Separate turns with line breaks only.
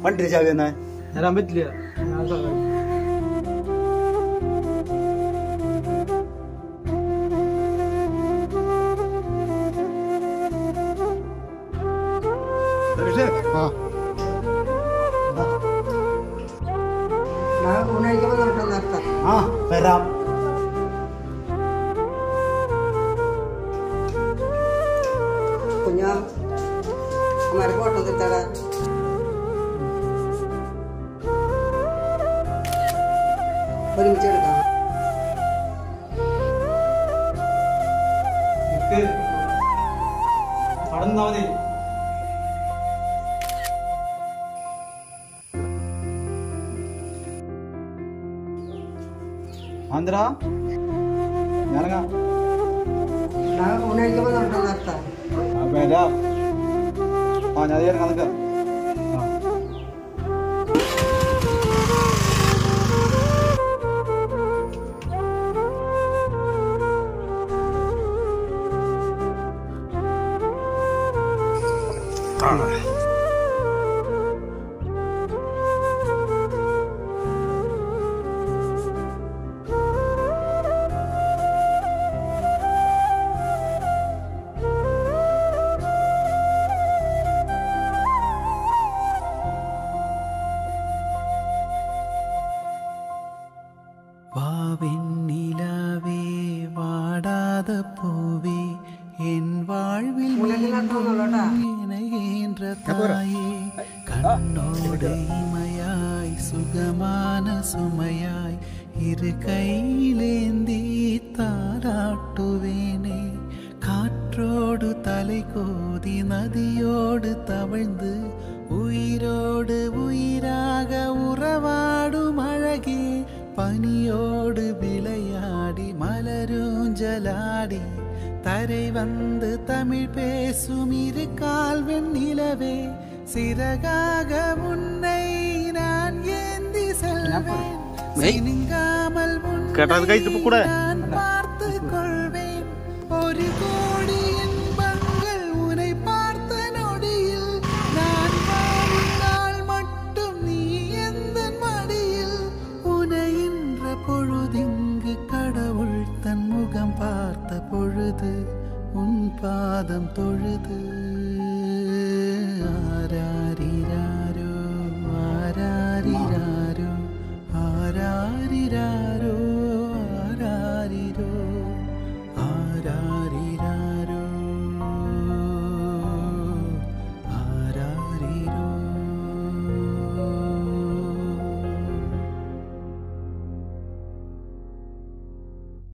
വണ്ടി ചാവി എന്നാ
തരാൻ പറ്റില്ല.
വരാം.
കുഞ്ഞാ हमारे फोटो देता है और मुझे लगा
इसके पढ़ना वाले आंध्रा यारगा
ना उन्हें क्या बताना लगता है
अब ऐसा हाँ जा यार खाना कर
വാവെണ്ണിലാവേ വാടാത പൂവേ എൻ വാഴ്വിൽ ഇണയേன்ற തായേ കണ്ണോട് ഇമയായി സുഖமான സുമയായി ഇരു കൈയിലേന്തി താരാട്ടുവേനേ കാற்றോடு തலை കോതി നദിയോട് തവഴ്ந்து ഉയിരോട് ഉയിരാക ഉറവാടും അഴകേ പനിയോട് വിളയാടി മലരൂഞ്ചലാടി തரை வந்து தமிழ் பேசும் இரு கால் வெண்ணிலவே சிறகாக உன்னை நான் ஏந்தி செல்வேன் சினுங்காமல் உன்னை நான் பார்த்து கொள்வேன் ஒரு கோடி இன்பங்கள் உன்னை பார்த்த நொடியில் நான் வாழும் நாள் மட்டும் நீ எந்த மடியில் உனையின்ற பொழுதிங்கு கடவுள் தன் முகம் பார்த்த பொழுது உன் பாதம் தொழுது